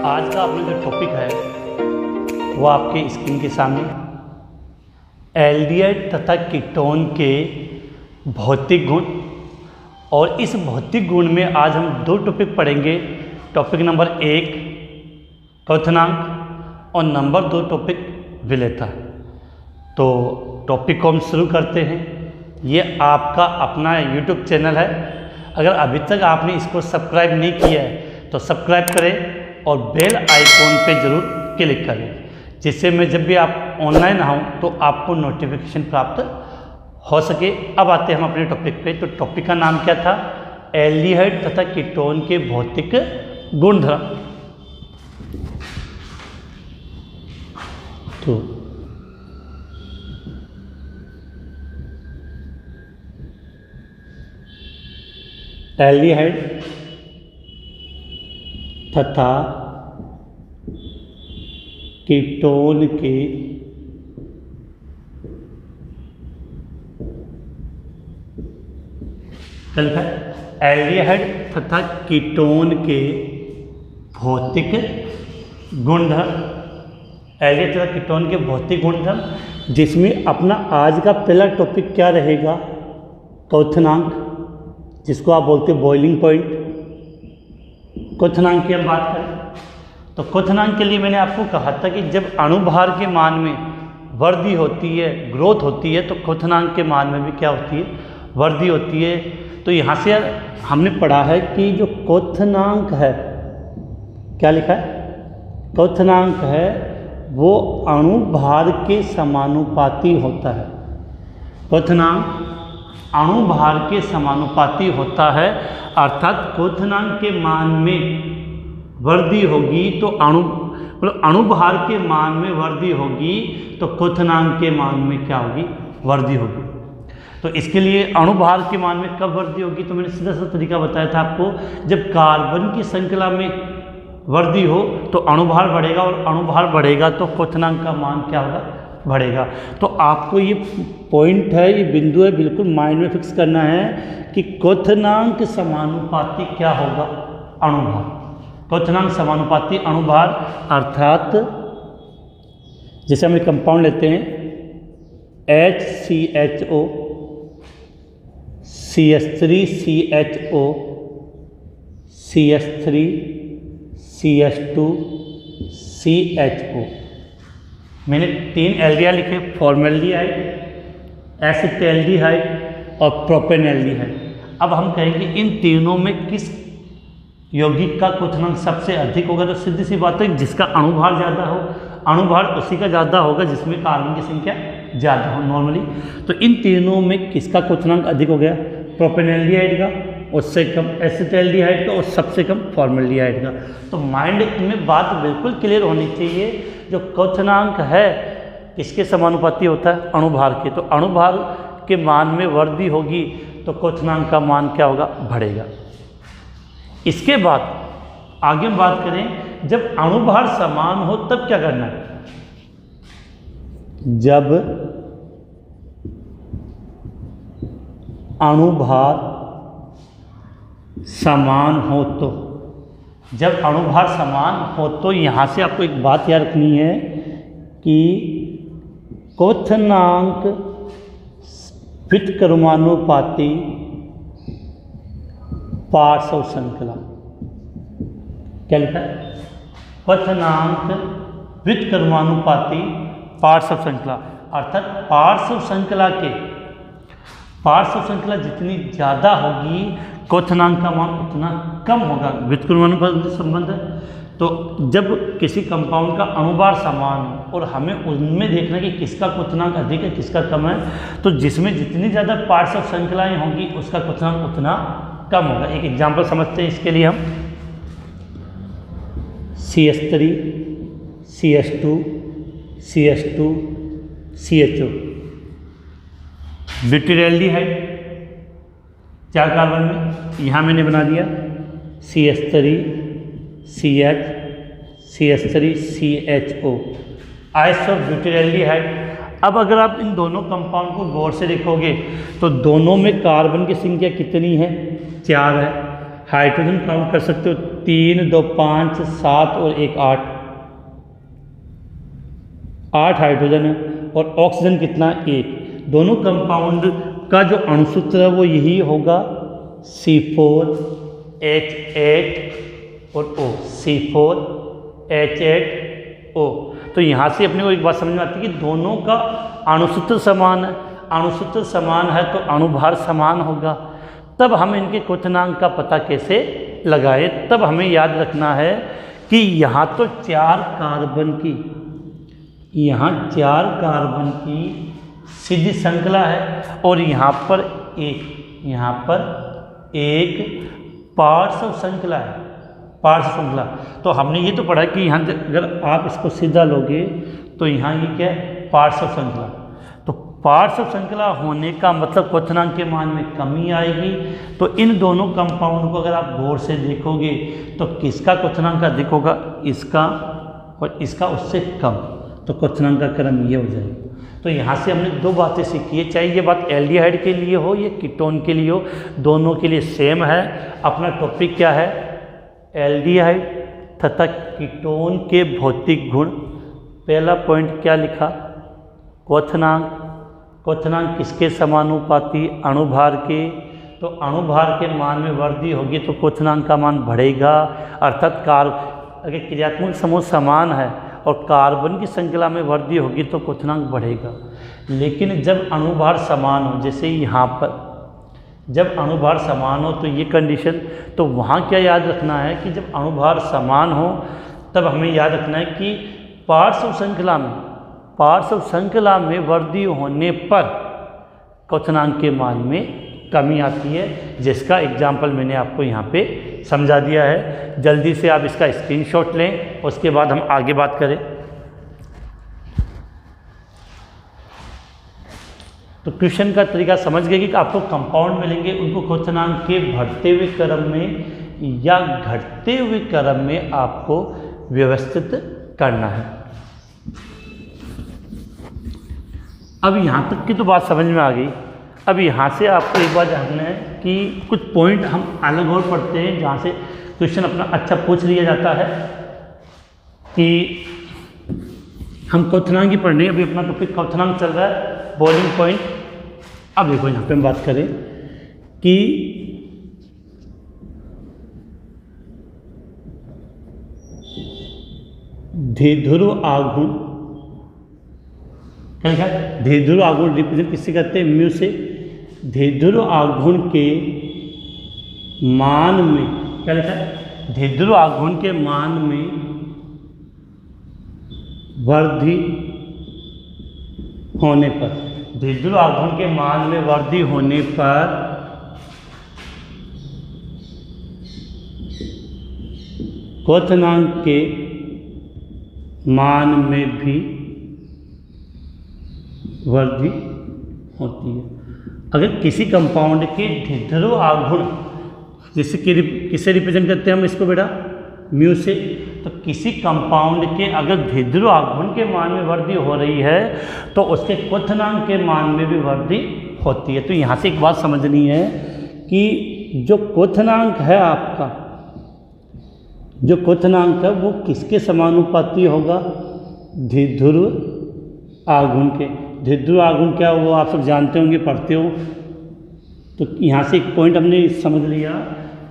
आज का अपना जो टॉपिक है वो आपके स्क्रीन के सामने एल्डिहाइड तथा कीटोन के भौतिक गुण। और इस भौतिक गुण में आज हम दो टॉपिक पढ़ेंगे। टॉपिक नंबर 1 क्वथनांक और नंबर 2 टॉपिक विलेयता। तो टॉपिक को हम शुरू करते हैं। ये आपका अपना यूट्यूब चैनल है। अगर अभी तक आपने इसको सब्सक्राइब नहीं किया है तो सब्सक्राइब करें और बेल आइकॉन पे ज़रूर क्लिक करें, जिससे मैं जब भी आप ऑनलाइन आऊँ तो आपको नोटिफिकेशन प्राप्त हो सके। अब आते हैं हम अपने टॉपिक पे। तो टॉपिक का नाम क्या था? एल्डिहाइड तथा कीटोन के भौतिक गुणधर्म। तो एल्डिहाइड तथा कीटोन के एल्डिहाइड तथा कीटोन के भौतिक गुणधर्म। एल्डिहाइड तथा कीटोन के भौतिक गुणधर्म, जिसमें अपना आज का पहला टॉपिक क्या रहेगा? क्वथनांक, जिसको आप बोलते हैं बॉइलिंग पॉइंट। क्वथनांक की हम बात करें तो क्वथनांक के लिए मैंने आपको कहा था कि जब अणुभार के मान में वृद्धि होती है, ग्रोथ होती है, तो क्वथनांक के मान में भी क्या होती है? वृद्धि होती है। तो यहाँ से हमने पढ़ा है कि जो क्वथनांक है, क्या लिखा है? क्वथनांक है वो अणुभार के समानुपाती होता है। क्वथनांक अणुभार के समानुपाती होता है, अर्थात क्वथनांक के मान में वृद्धि होगी तो अणुभार के मान में वृद्धि होगी तो क्वथनांक के मान में क्या होगी? वृद्धि होगी। तो इसके लिए अणुभार के मान में कब वृद्धि होगी? तो मैंने सीधा सा तरीका बताया था आपको, जब कार्बन की श्रृंखला में वृद्धि हो तो अणुभार बढ़ेगा, और अणुभार बढ़ेगा तो क्वथनांक का मान क्या होगा? बढ़ेगा। तो आपको ये पॉइंट है, ये बिंदु है, बिल्कुल माइंड में फिक्स करना है कि क्वथनांक समानुपाती क्या होगा? अणुभार। क्वथनांक समानुपाती अणुभार, अर्थात जैसे हम एक कंपाउंड लेते हैं HCHO, CH3CHO, CH3, CH2, CHO। मैंने 3 एल्डिहाइड लिखे, फॉर्मेल्डिहाइड, एसिटाल्डिहाइड और प्रोपेनॉल्डिहाइड। अब हम कहेंगे इन तीनों में किस यौगिक का क्वथनांक सबसे अधिक होगा? तो सीधी सी बात है, जिसका अणुभार ज़्यादा हो, अणुभार उसी का ज़्यादा होगा जिसमें कार्बन की संख्या ज़्यादा हो नॉर्मली। तो इन तीनों में किसका क्वथनांक अधिक हो गया? प्रोपेनॉल्डिहाइड का, उससे कम एसिटाल्डिहाइड का, और सबसे कम फॉर्मेल्डिहाइड का। तो माइंड में बात बिल्कुल क्लियर होनी चाहिए। जो क्वथनांक है किसके समानुपाती होता है? अणुभार के। तो अणुभार के मान में वृद्धि होगी तो क्वथनांक का मान क्या होगा? बढ़ेगा। इसके बाद आगे हम बात करें, जब अणुभार समान हो तब क्या करना है? जब अणुभार समान हो तो, जब अणुभार समान हो तो यहाँ से आपको एक बात याद रखनी है कि क्वथनांक व्युत्क्रमानुपाती पार्श्व श्रृंखला। क्या लिखा है? क्वथनांक व्युत्क्रमानुपाती पार्श्व श्रृंखला, अर्थात पार्श्व श्रृंखला जितनी ज़्यादा होगी क्वथनांक का मान उतना कम होगा। व्युत्क्रमानुपाती संबंध है। तो जब किसी कंपाउंड का अणुभार समान हो और हमें उनमें देखना कि किसका क्वथनांक अधिक है किसका कम है, तो जिसमें जितनी ज़्यादा पार्श्व श्रृंखलाएँ होंगी उसका क्वथनांक उतना कम होगा। एक एग्जाम्पल समझते हैं इसके लिए हम। CH3, CH2, CH2, CHO। ब्यूटाइल्डिहाइड 4 carbon में, यहाँ मैंने बना दिया CH3, CH, CH3, CHO, आइसोब्यूटाइल्डिहाइड। अब अगर आप इन दोनों कंपाउंड को गौर से देखोगे तो दोनों में कार्बन की संख्या कितनी है? 4 है। हाइड्रोजन काउंट कर सकते हो, 3 2 5 7 और 1 8, 8 हाइड्रोजन है। और ऑक्सीजन कितना, 1। दोनों कंपाउंड का जो अणुसूत्र है वो यही होगा, C4H8 और O, C4H8O। तो यहाँ से अपने को एक बात समझ में आती है कि दोनों का अणुसूत्र समान है। अणुसूत्र समान है तो अणुभार समान होगा। तब हम इनके क्वथनांक का पता कैसे लगाए, तब हमें याद रखना है कि यहाँ तो 4 कार्बन की, यहाँ 4 कार्बन की सीधी श्रृंखला है और यहाँ पर एक पार्श्व श्रृंखला है, पार्श्व श्रृंखला। तो हमने ये तो पढ़ा कि यहाँ अगर आप इसको सीधा लोगे तो यहाँ ये क्या है, पार्श्व श्रृंखला। तो पार्श्व श्रृंखला होने का मतलब क्वथनांक के मान में कमी आएगी। तो इन दोनों कंपाउंड को अगर आप गौर से देखोगे तो किसका क्वथनांक अधिक होगा, इसका, और इसका उससे कम। तो क्वथनांक का क्रम ये हो जाएगा। तो यहाँ से हमने 2 बातें सीखी है, चाहे ये बात एल्डिहाइड के लिए हो या कीटोन के लिए हो, दोनों के लिए सेम है। अपना टॉपिक क्या है, एल्डिहाइड तथा कीटोन के भौतिक गुण। पहला पॉइंट क्या लिखा, क्वथनांक। क्वथनांक किसके समानुपाती, अणुभार के। तो अणुभार के मान में वृद्धि होगी तो क्वथनांक का मान बढ़ेगा। अर्थात अगर क्रियात्मक समूह समान है और कार्बन की श्रृंखला में वृद्धि होगी तो क्वथनांक बढ़ेगा। लेकिन जब अणुभार समान हो, जैसे यहाँ पर जब अणुभार समान हो तो ये कंडीशन, तो वहाँ क्या याद रखना है कि जब अणुभार समान हो तब हमें याद रखना है कि पार्श्व श्रृंखला में वृद्धि होने पर क्वथनांक के मान में कमी आती है, जिसका एग्जाम्पल मैंने आपको यहाँ पे समझा दिया है। जल्दी से आप इसका स्क्रीनशॉट लें, उसके बाद हम आगे बात करें। तो क्वेश्चन का तरीका समझ गए कि आपको कंपाउंड मिलेंगे, उनको क्वथनांक के बढ़ते हुए क्रम में या घटते हुए क्रम में आपको व्यवस्थित करना है। अब यहाँ तक की तो बात समझ में आ गई। अब यहाँ से आपको एक बात जानना है कि कुछ पॉइंट हम अलग और पढ़ते हैं जहाँ से क्वेश्चन अपना अच्छा पूछ लिया जाता है कि हम क्वथनांक ही पढ़ने। अभी अपना टॉपिक क्वथनांक चल रहा है, बॉइलिंग पॉइंट। अब देखो यहाँ पे हम बात करें कि द्विध्रुव आघूर्ण, क्या लिखा है, द्विध्रुव आघूर्ण रिप्रेजेंट किससे करते हैं, म्यू से। द्विध्रुव आघूर्ण के मान में, क्या लिखा है, द्विध्रुव आघूर्ण के मान में वृद्धि होने पर, द्विध्रुव आघूर्ण के मान में वृद्धि होने पर क्वथनांक के मान में भी वृद्धि होती है। अगर किसी कंपाउंड के द्विध्रुव आघूर्ण, जैसे कि किससे रिप्रेजेंट करते हैं हम इसको बेटा, म्यू से। तो किसी कंपाउंड के अगर द्विध्रुव आघूर्ण के मान में वृद्धि हो रही है तो उसके क्वथनांक के मान में भी वृद्धि होती है। तो यहाँ से एक बात समझनी है कि जो क्वथनांक है आपका, जो क्वथनांक है वो किसके समानुपाती होगा, द्विध्रुव आघूर्ण के। द्विध्रुव आघूर्ण क्या वो आप सब जानते होंगे, पढ़ते हो। तो यहाँ से एक पॉइंट हमने समझ लिया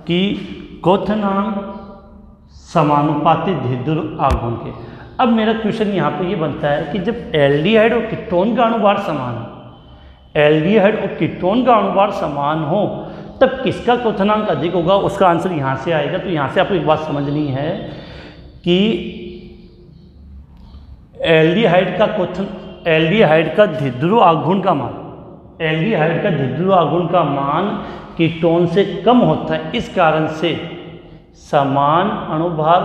कि क्वथनांक समानुपाती द्विध्रुव आघूर्ण के। अब मेरा क्वेश्चन यहाँ पे ये बनता है कि जब एल्डिहाइड और कीटोन का अणुभार समान हो, एल्डिहाइड और कीटोन का अणुभार समान हो, तब किसका क्वथनांक अधिक होगा, उसका आंसर यहाँ से आएगा। तो यहाँ से आपको एक बात समझनी है कि एल्डिहाइड का द्विध्रुव आघूर्ण का मान, एल्डिहाइड का द्विध्रुव आघूर्ण का मान कीटोन से कम होता है। इस कारण से समान अणुभार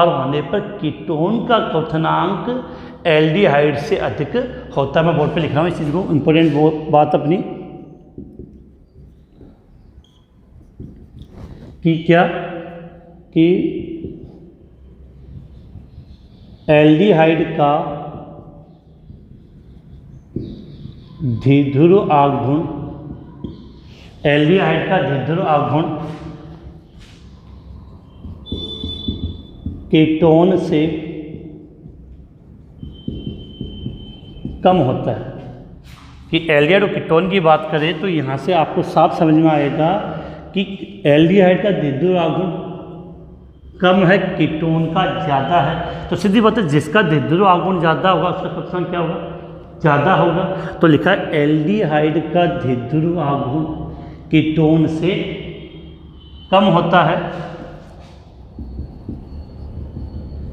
होने पर कीटोन का क्वथनांक एल्डिहाइड से अधिक होता है। मैं बोर्ड पे लिख रहा हूँ इस चीज़ को, इंपॉर्टेंट बात अपनी, कि क्या कि एल्डिहाइड का द्विध्रुव आघूर्ण एल्डिहाइड का धिद्रुव आघूर्ण कीटोन से कम होता है। कि एल्डिहाइड और कीटोन की बात करें तो यहाँ से आपको साफ समझ में आएगा कि एल्डिहाइड का धिद्रुव आघूर्ण कम है, कीटोन का ज़्यादा है। तो सीधी बात है, जिसका धिद्रुव आघूर्ण ज़्यादा होगा उसका क्वेश्चन क्या होगा, ज़्यादा होगा। तो लिखा है एल्डिहाइड का धिद्रुव आघूर्ण कीटोन से कम होता है,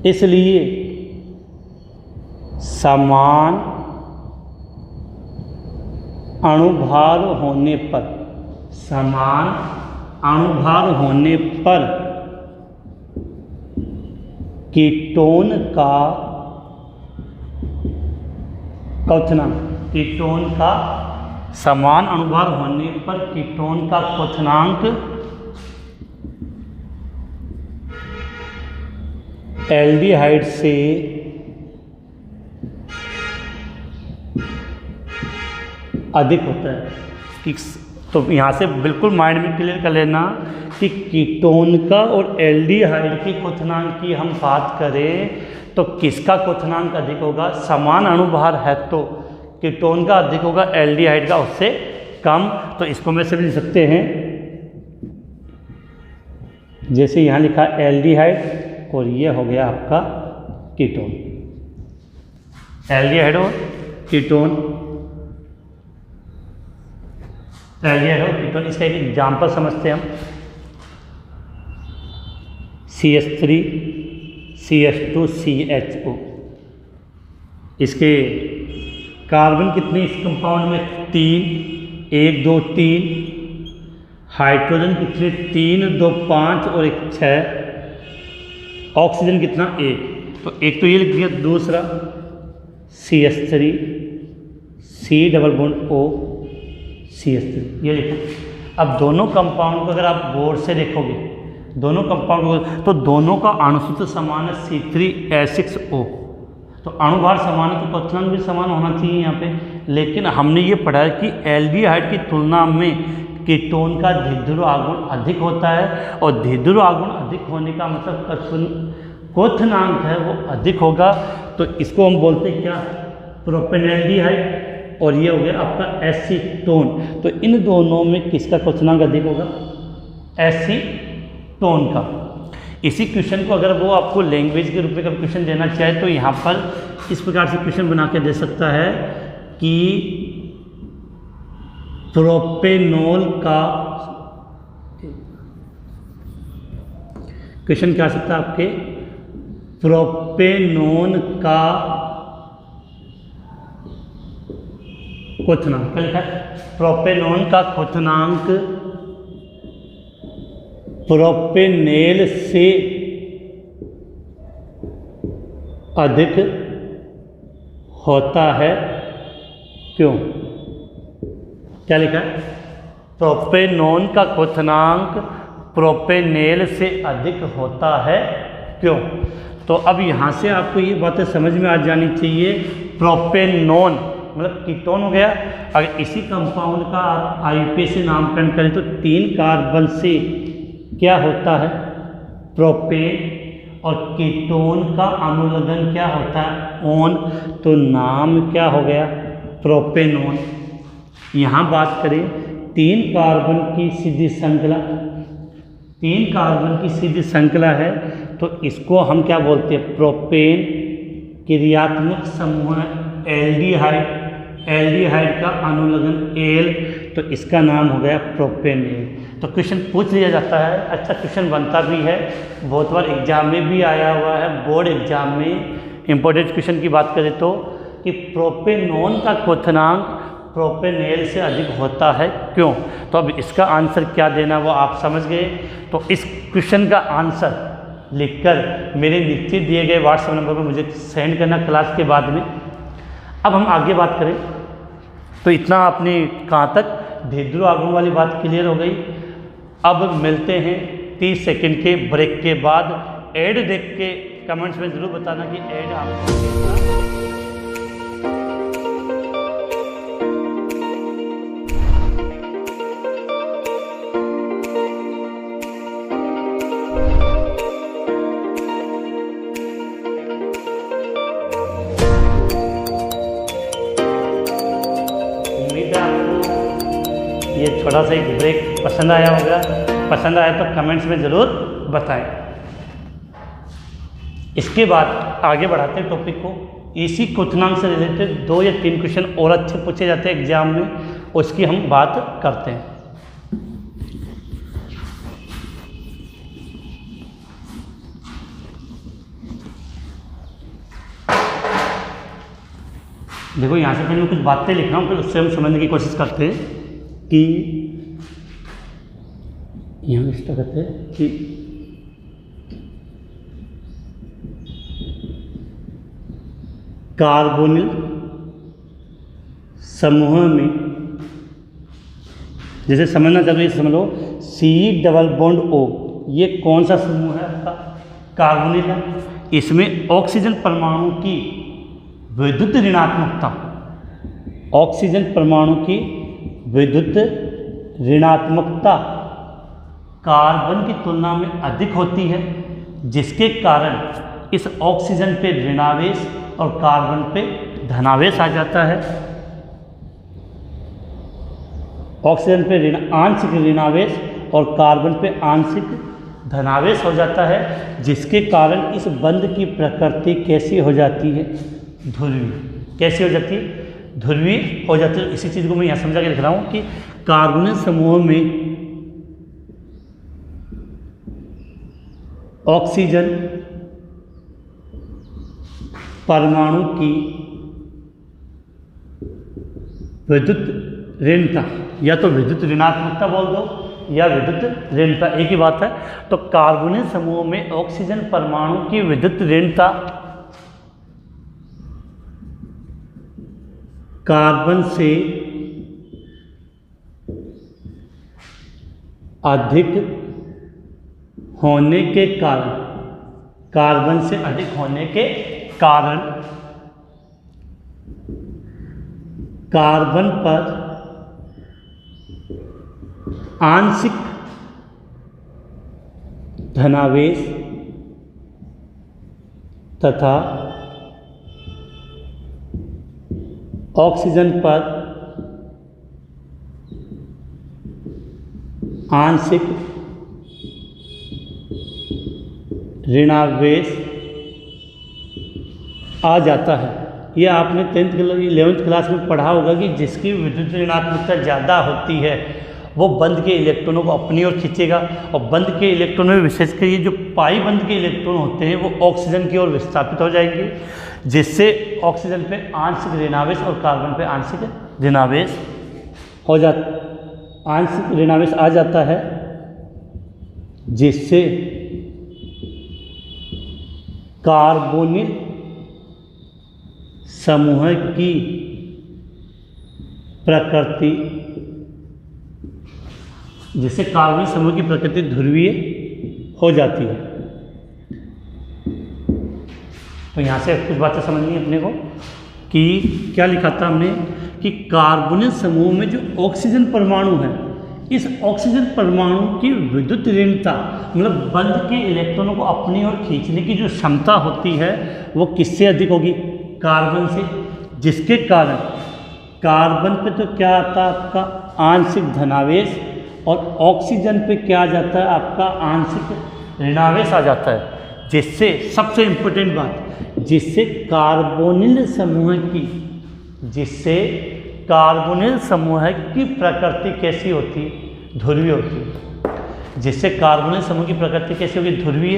इसलिए समान अणुभार होने पर, समान अणुभार होने पर कीटोन का क्वथनांक, कीटोन का समान अणुभार होने पर कीटोन का क्वथनांक एल्डिहाइड से अधिक होता है। तो यहाँ से बिल्कुल माइंड में क्लियर कर लेना कि कीटोन का और एल्डिहाइड के क्वथनांक की हम बात करें तो किसका क्वथनांक अधिक होगा, समान अणुभार है तो कीटोन का अधिक होगा, एल्डिहाइड का उससे कम। तो इसको में से भी लिख सकते हैं, जैसे यहाँ लिखा एल्डिहाइड और ये हो गया आपका कीटोन, एल्डिहाइड और कीटोन, एल्डिहाइड और कीटोन। इसका एक एग्जाम्पल समझते हैं हम, CH3 CH2 CHO। इसके कार्बन कितने इस कंपाउंड में, 3, 1 2 3। हाइड्रोजन कितने, 3 2 5 और 1 6। ऑक्सीजन कितना, 1। तो एक तो ये लिख दिया, दूसरा CH3 C double bond O CH3 ये लिखा। अब दोनों कंपाउंड को अगर आप गौर से देखोगे, दोनों कंपाउंड को, तो दोनों का अणुसूत्र समान है C3H6O। तो अणुभार समान है तो क्वथनांक भी समान होना चाहिए यहाँ पे। लेकिन हमने ये पढ़ा है कि एल्डिहाइड की तुलना में कीटोन का धिद्रुव आघूर्ण अधिक होता है, और धिद्रुव आघूर्ण अधिक होने का मतलब क्वथनांक है वो अधिक होगा। तो इसको हम बोलते हैं क्या, प्रोपेनएल्डिहाइड, और ये हो गया आपका एसीटोन। तो इन दोनों में किसका क्वथनांक अधिक होगा, एसीटोन का। इसी क्वेश्चन को अगर वो आपको लैंग्वेज के रूप में कभी क्वेश्चन देना चाहे तो यहाँ पर इस प्रकार से क्वेश्चन बना के दे सकता है कि प्रोपेनॉल का, क्वेश्चन क्या आ सकता है आपके, प्रोपेनॉन का क्वथनांक, क्या लिखा है, प्रोपेनॉन का क्वथनांक प्रोपेनेल से अधिक होता है, क्यों, क्या लिखा है, प्रोपेनॉन का क्वथनांक प्रोपेनेल से अधिक होता है, क्यों। तो अब यहाँ से आपको ये बातें समझ में आ जानी चाहिए। प्रोपेनॉन मतलब कीटोन हो गया। अगर इसी कंपाउंड का आप आईपी से नामकरण करें तो 3 कार्बन से क्या होता है, प्रोपेन, और कीटोन का अनुलग्न क्या होता है, ओन। तो नाम क्या हो गया, प्रोपेनॉन। यहाँ बात करें 3 कार्बन की सीधी श्रृंखला, 3 कार्बन की सीधी श्रृंखला है तो इसको हम क्या बोलते हैं, प्रोपेन। क्रियात्मक समूह एल्डिहाइड, एल्डिहाइड का अनुलग्न एल, तो इसका नाम हो गया प्रोपेनेल। तो क्वेश्चन पूछ लिया जाता है, अच्छा क्वेश्चन बनता भी है, बहुत बार एग्जाम में भी आया हुआ है, बोर्ड एग्जाम में इंपॉर्टेंट क्वेश्चन की बात करें तो, कि प्रोपेनॉन का क्वथनांक प्रोपेनेल से अधिक होता है, क्यों। तो अब इसका आंसर क्या देना वो आप समझ गए। तो इस क्वेश्चन का आंसर लिखकर मेरे नीचे दिए गए व्हाट्सएप नंबर पर मुझे सेंड करना क्लास के बाद में। अब हम आगे बात करें तो इतना आपने कहाँ तक, धिद्रुव आघूर्ण वाली बात क्लियर हो गई। अब मिलते हैं 30 सेकंड के ब्रेक के बाद। ऐड देख के कमेंट्स में ज़रूर बताना कि ऐड आपको होगा आपको ये छोटा सा एक ब्रेक पसंद आया होगा। पसंद आया तो कमेंट्स में ज़रूर बताएं। इसके बाद आगे बढ़ाते हैं टॉपिक को। इसी क्वेश्चनांक से रिलेटेड 2 या 3 क्वेश्चन और अच्छे पूछे जाते हैं एग्जाम में, उसकी हम बात करते हैं। देखो यहाँ से पहले मैं कुछ बातें लिख रहा हूँ, फिर उससे हम समझने की कोशिश करते हैं कि यहाँ इस तरह कहते हैं कि कार्बोनिल समूह में, जैसे समझना चाहिए समझ लो, C⋯O ये कौन सा समूह है आपका? कार्बोनिल है। इसमें ऑक्सीजन परमाणु की विद्युत ऋणात्मकता, ऑक्सीजन परमाणु की विद्युत ऋणात्मकता कार्बन की तुलना में अधिक होती है, जिसके कारण इस ऑक्सीजन पे ऋणावेश और कार्बन पे धनावेश आ जाता है। ऑक्सीजन पे आंशिक ऋणावेश और कार्बन पे आंशिक धनावेश हो जाता है, जिसके कारण इस बंध की प्रकृति कैसी हो जाती है? ध्रुवीय। कैसी हो जाती है? ध्रुवीय हो जाती है। इसी चीज़ को मैं यहाँ समझा के लिख रहा हूँ कि कार्बोनिल समूह में ऑक्सीजन परमाणु की विद्युत ऋणता, या तो विद्युत ऋणात्मकता बोल दो या विद्युत ऋणता, एक ही बात है। तो कार्बोनिल समूह में ऑक्सीजन परमाणु की विद्युत ऋणता कार्बन से अधिक होने के कारण, कार्बन से अधिक होने के कारण कार्बन पर आंशिक धनावेश तथा ऑक्सीजन पर आंशिक ऋणावेश आ जाता है। यह आपने 11th क्लास में पढ़ा होगा कि जिसकी विद्युत ऋणात्मकता ज़्यादा होती है वो बंध के इलेक्ट्रॉनों को अपनी ओर खींचेगा, और बंध के इलेक्ट्रॉनों में विशेषकर ये जो पाई बंध के इलेक्ट्रॉन होते हैं वो ऑक्सीजन की ओर विस्थापित हो जाएंगे, जिससे ऑक्सीजन पे आंशिक ऋणावेश और कार्बन पे आंशिक ऋणावेश हो जाता, आंशिक ऋणावेश आ जाता है, जिससे कार्बोनिल समूह की प्रकृति, जिससे कार्बोनिल समूह की प्रकृति ध्रुवीय हो जाती है। तो यहाँ से कुछ बातें समझनी है अपने को कि क्या लिखा था हमने कि कार्बोनिल समूह में जो ऑक्सीजन परमाणु है, इस ऑक्सीजन परमाणु की विद्युत ऋणता, मतलब बंध के इलेक्ट्रॉनों को अपनी ओर खींचने की जो क्षमता होती है वो किससे अधिक होगी? कार्बन से, जिसके कारण कार्बन पे तो क्या आता है आपका आंशिक धनावेश, और ऑक्सीजन पे क्या आ जाता है आपका आंशिक ऋणावेश आ जाता है, जिससे सबसे इम्पोर्टेंट बात, जिससे कार्बोनिल समूह की प्रकृति कैसी होती है? ध्रुवीय होती है। जिससे कार्बोनिल समूह की प्रकृति कैसी होगी? ध्रुवीय।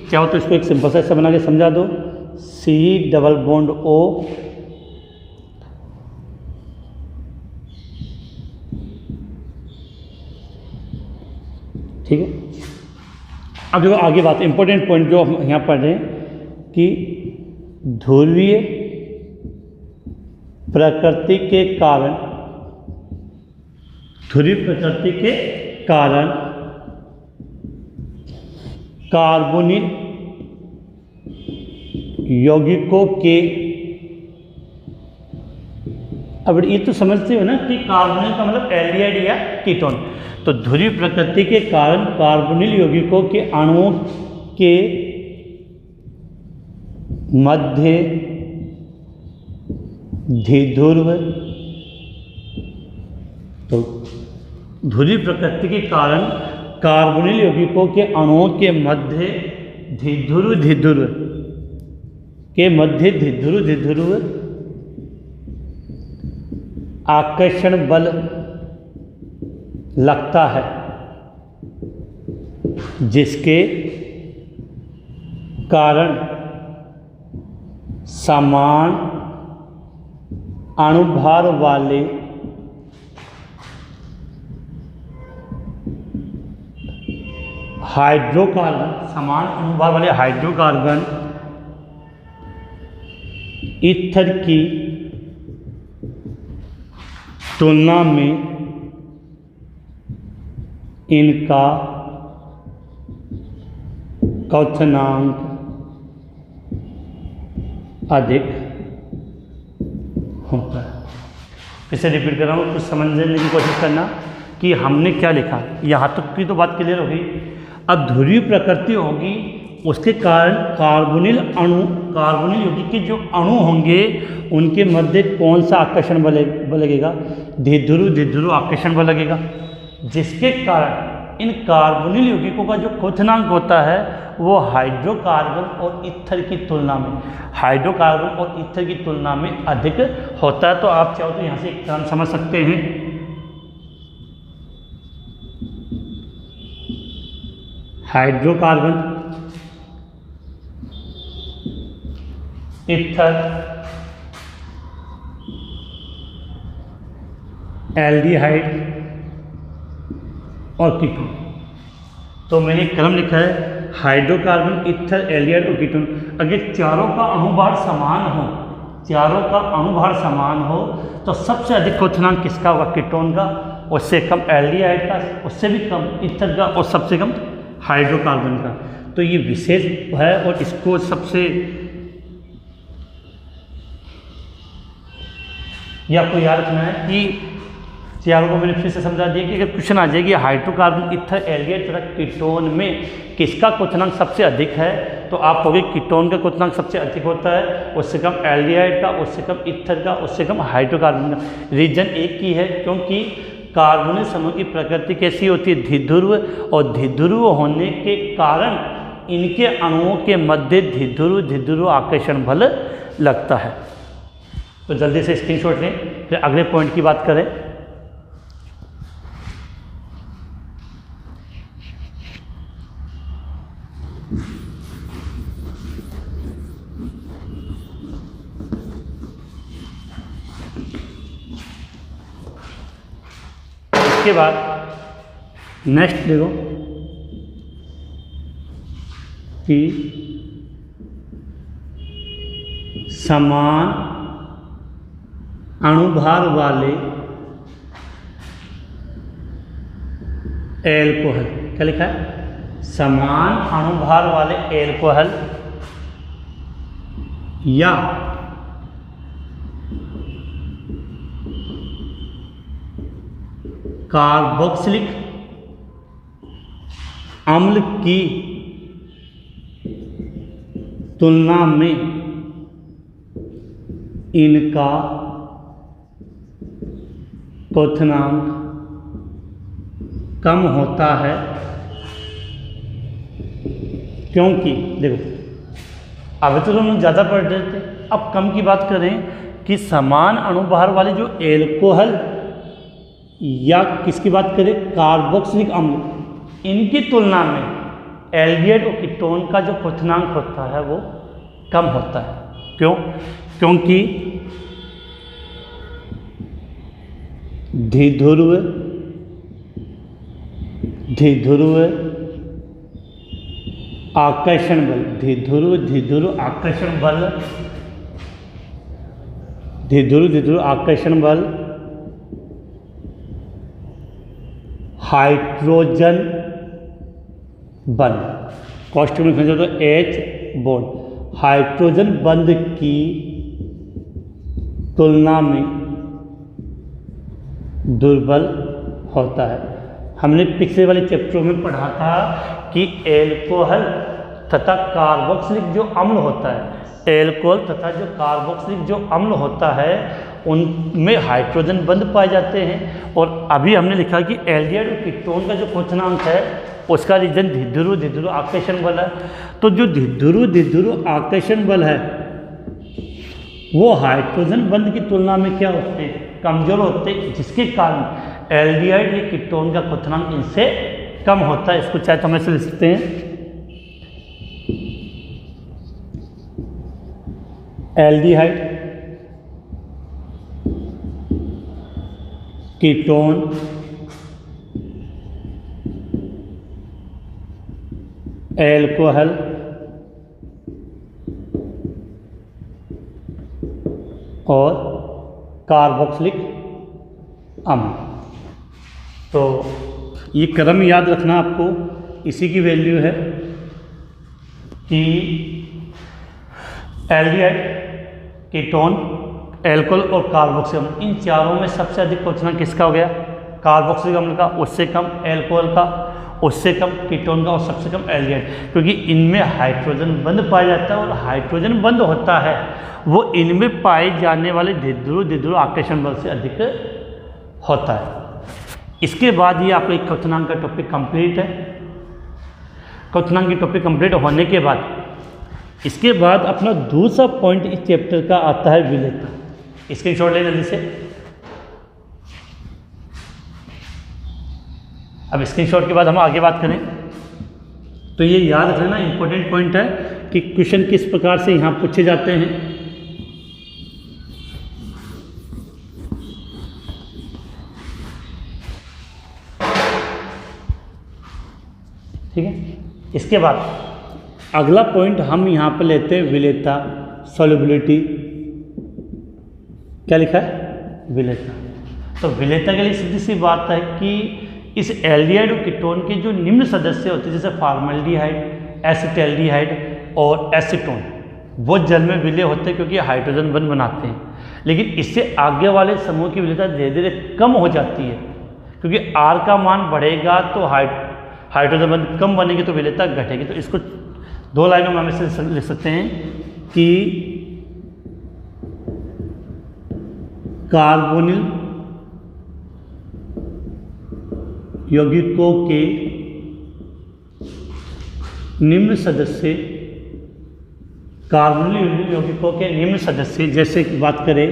क्या हो तो इसको एक सिंपल सा ऐसा बना के समझा दो, C⋯O ठीक है। अब देखो आगे बात, इंपॉर्टेंट पॉइंट जो हम यहाँ पढ़ रहे हैं कि ध्रुवीय प्रकृति के कारण, ध्रुवीय प्रकृति के कारण कार्बोनिल यौगिकों के, अब ये तो समझते हो ना कि कार्बोनिल का मतलब एल्डिहाइड या कीटोन, तो ध्रुवीय प्रकृति के कारण कार्बोनिल यौगिकों के अणुओं के मध्य द्विध्रुव तो ध्रुवीय प्रकृति के कारण कार्बोनिल यौगिकों के अणुओं के मध्य धिध्रुव आकर्षण बल लगता है, जिसके कारण समान अणुभार वाले हाइड्रोकार्बन ईथर की तुलना में इनका क्वथनांक अधिक होता है। इसे रिपीट कर रहा हूँ, कुछ समझने की कोशिश करना कि हमने क्या लिखा। यहाँ तक की तो बात क्लियर हो गई। अब ध्रुवीय प्रकृति होगी, उसके कारण कार्बोनिल यौगिक के जो अणु होंगे उनके मध्य कौन सा आकर्षण बल लगेगा? धिध्रुव आकर्षण बल लगेगा, जिसके कारण इन कार्बोनिल यौगिकों का जो क्वथनांक होता है वो हाइड्रोकार्बन और ईथर की तुलना में अधिक होता है। तो आप चाहो तो यहाँ से एक टर्म समझ सकते हैं, हाइड्रोकार्बन, ईथर, एल्डिहाइड और कीटोन। तो मैंने एक क्रम लिखा है, हाइड्रोकार्बन, ईथर, एल्डिहाइड और कीटोन। अगर चारों का अणुभार समान हो तो सबसे अधिक क्वथनांक किसका होगा? कीटोन का, उससे कम एल्डिहाइड का, उससे भी कम ईथर का और सबसे कम हाइड्रोकार्बन का। तो ये विशेष है और इसको सबसे ये आपको याद रखना है कि चारों को मैंने फिर से समझा दिया कि अगर क्वेश्चन आ जाएगी हाइड्रोकार्बन, ईथर, एल्डिहाइड तथा कीटोन में किसका क्वथनांक सबसे अधिक है, तो आप कहोगे कीटोन का क्वथनांक सबसे अधिक होता है, उससे कम एल्डिहाइड का, उससे कम ईथर का, उससे कम हाइड्रोकार्बन का। रीजन एक ही है, क्योंकि कार्बोनिल समूह की प्रकृति कैसी होती है? धिध्रुव, और धिध्रुव होने के कारण इनके अणुओं के मध्य धिध्रुव आकर्षण बल लगता है। तो जल्दी से स्क्रीनशॉट लें, फिर अगले पॉइंट की बात करें। इसके बाद नेक्स्ट देखो कि समान अणुभार वाले एल्कोहल, क्या लिखा है? समान अणुभार वाले एल्कोहल या कार्बोक्सिलिक अम्ल की तुलना में इनका क्वथनांक कम होता है, क्योंकि देखो अभी तो हम ज़्यादा पढ़ रहे थे, अब कम की बात करें कि समान अणुभार वाले जो एल्कोहल या किसकी बात करें, कार्बोक्सिलिक अम्ल, इनकी तुलना में एल्डिहाइड और कीटोन का जो क्वथनांक होता है वो कम होता है। क्यों? क्योंकि धिध्रुव आकर्षण बल, धिध्रुव आकर्षण बल हाइड्रोजन बंध, कॉस्ट्यूम में तो H बॉन्ड, हाइड्रोजन बंध की तुलना में दुर्बल होता है। हमने पिछले वाले चैप्टरों में पढ़ा था कि एल्कोहल तथा कार्बोक्सिलिक जो अम्ल होता है, एल्कोहल तथा जो कार्बोक्सिलिक जो अम्ल होता है उनमें हाइड्रोजन बंध पाए जाते हैं। और अभी हमने लिखा कि एल्डिहाइड और कीटोन का जो क्वथनांक है उसका रीजन धिद्रुव आकर्षण बल है। तो जो धिद्रुव आकर्षण बल है वो हाइड्रोजन बंध की तुलना में क्या होते हैं, कमजोर होते हैं, जिसके कारण एल्डिहाइड या कीटोन का क्वथनांक इनसे कम होता है। इसको चाहे तो हम ऐसे लिख सकते हैं, एल्डिहाइड कीटोन एल्कोहल और कार्बोक्सिलिक अम्ल। तो ये क्रम याद रखना आपको, इसी की वैल्यू है कि एल्डिहाइड कीटोन एल्कोहल और कार्बोक्सिलिक अम्ल, इन चारों में सबसे अधिक क्वथनांक किसका हो गया, कार्बोक्सिलिक अम्ल का, उससे कम एल्कोहल का, उससे कम कीटोन का और सबसे कम एल्डिहाइड, क्योंकि इनमें हाइड्रोजन बंध पाया जाता है और हाइड्रोजन बंध होता है वो इनमें पाए जाने वाले धिद्रुव आकर्षण बल से अधिक होता है। इसके बाद ये आपका क्वथनांक का टॉपिक कंप्लीट है। क्वथनांक की टॉपिक कंप्लीट होने के बाद इसके बाद अपना दूसरा पॉइंट इस चैप्टर का आता है विलेयता। स्क्रीनशॉट ले जल्दी से। अब स्क्रीनशॉट के बाद हम आगे बात करें तो ये याद रखना इंपॉर्टेंट पॉइंट है कि क्वेश्चन किस प्रकार से यहाँ पूछे जाते हैं। ठीक है, इसके बाद अगला पॉइंट हम यहाँ पर लेते हैं विलेयता, सॉल्युबिलिटी। क्या लिखा है, विलेयता। तो विलेयता के लिए सीधी सी बात है कि इस एल्डिहाइड और कीटोन के जो निम्न सदस्य होते हैं जैसे फॉर्मल्डिहाइड, एसिटाल्डिहाइड और एसीटोन, वो जल में विलय होते हैं क्योंकि हाइड्रोजन बंध बनाते हैं। लेकिन इससे आगे वाले समूह की विलेयता धीरे धीरे कम हो जाती है क्योंकि R का मान बढ़ेगा तो हाइड्रोजन बंध कम बनेगी तो विलेयता घटेगी। तो इसको दो लाइनों में हम इसे लिख सकते हैं कि कार्बोनिल यौगिकों के निम्न सदस्य, कार्बोनिल यौगिकों के निम्न सदस्य जैसे कि बात करें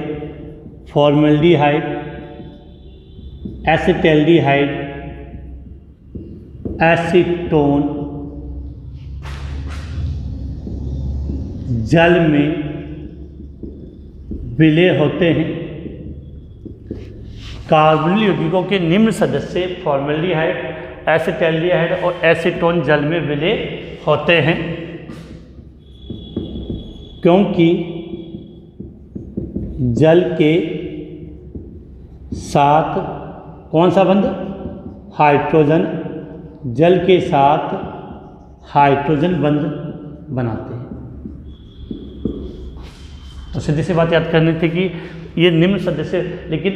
फॉर्मल्डिहाइड, एसिटाल्डिहाइड, एसीटोन, जल में विलय होते हैं। कार्बोनिल यौगिकों के निम्न सदस्य फॉर्मल्डिहाइड, एसिटाल्डिहाइड और एसीटोन जल में विलय होते हैं क्योंकि जल के साथ कौन सा बंध, हाइड्रोजन, जल के साथ हाइड्रोजन बंध बनाते हैं। तो सीधी सी बात याद करनी थी कि ये निम्न सदस्य, लेकिन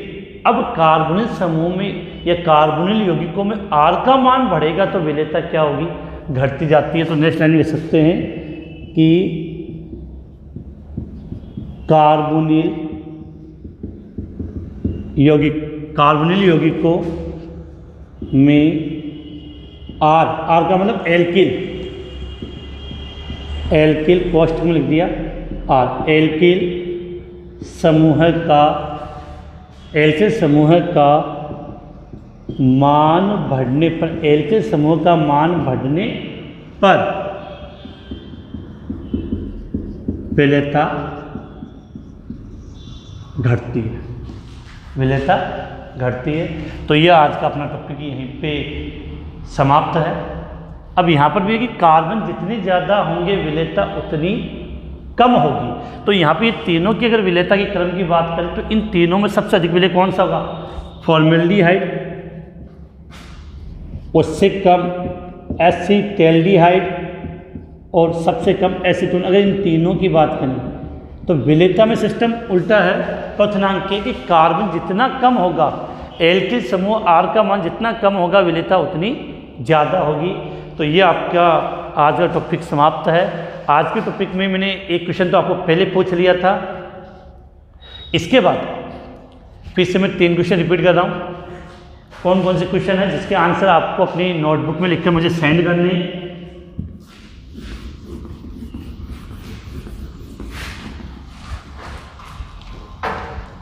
अब कार्बोनिल समूह में या कार्बोनिल यौगिकों में R का मान बढ़ेगा तो विलेयता क्या होगी, घटती जाती है। तो नेक्स्ट लाइन लिख सकते हैं कि कार्बोनिल यौगिकों में R का मतलब एल्किल पोस्ट में लिख दिया R, एल्किल समूह का मान बढ़ने पर, एल्किल समूह का मान बढ़ने पर विलेयता घटती है, विलेयता घटती है। तो ये आज का अपना टॉपिक यहीं पे समाप्त है। अब यहाँ पर भी है कि कार्बन जितने ज़्यादा होंगे विलेयता उतनी कम होगी। तो यहाँ पे ये तीनों की अगर विलेयता के क्रम की बात करें तो इन तीनों में सबसे अधिक विलेय कौन सा होगा, फॉर्मल्डिहाइड, उससे कम एसिटाल्डिहाइड और सबसे कम एसीटोन। अगर इन तीनों की बात करें तो विलेयता में सिस्टम उल्टा है क्वथनांक के कि कार्बन जितना कम होगा, एल्किल समूह R का मान जितना कम होगा विलेयता उतनी ज़्यादा होगी। तो ये आपका आज का टॉपिक समाप्त है। आज के टॉपिक में मैंने एक क्वेश्चन तो आपको पहले पूछ लिया था। इसके बाद फिर से मैं 3 क्वेश्चन रिपीट कर रहा हूँ। कौन कौन से क्वेश्चन है जिसके आंसर आपको अपनी नोटबुक में लिखकर मुझे सेंड करने हैं।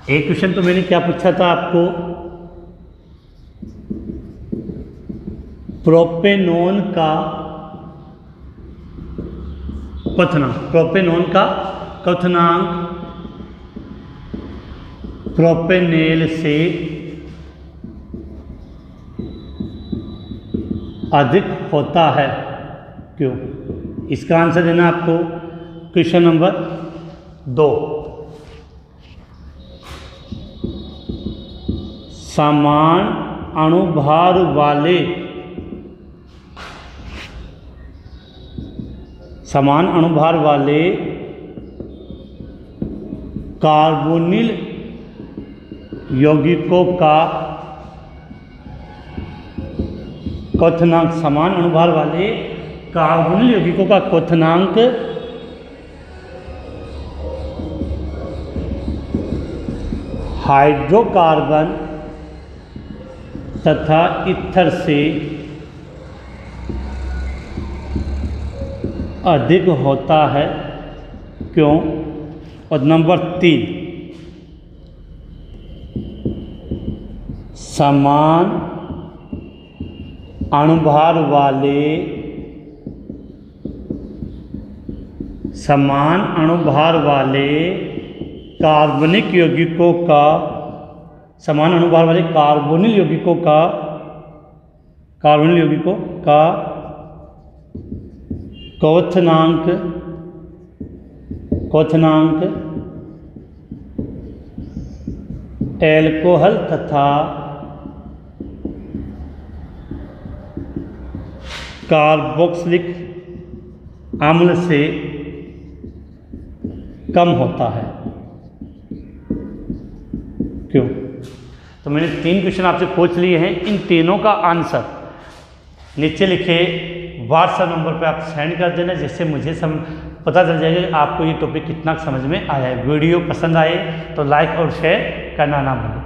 एक क्वेश्चन तो मैंने क्या पूछा था आपको, प्रोपेनॉन का क्वथनांक, प्रोपेनॉन का क्वथनांक प्रोपेनेल से अधिक होता है, क्यों? इसका आंसर देना आपको क्वेश्चन नंबर 2। समान अणुभार वाले कार्बोनिल यौगिकों का क्वथनांक, समान अणुभार वाले कार्बोनिल यौगिकों का क्वथनांक हाइड्रोकार्बन तथा ईथर से अधिक होता है, क्यों? और नंबर 3, समान अणुभार वाले कार्बनिक यौगिकों का, समान अणुभार वाले कार्बोनिल यौगिकों का क्वथनांक एल्कोहल तथा कार्बोक्सिलिक अम्ल से कम होता है, क्यों? तो मैंने 3 क्वेश्चन आपसे पूछ लिए हैं। इन तीनों का आंसर नीचे लिखे व्हाट्सएप नंबर पे आप सेंड कर देना, जिससे मुझे पता चल जाएगा कि आपको ये टॉपिक कितना समझ में आया है। वीडियो पसंद आए तो लाइक और शेयर करना ना भूलें।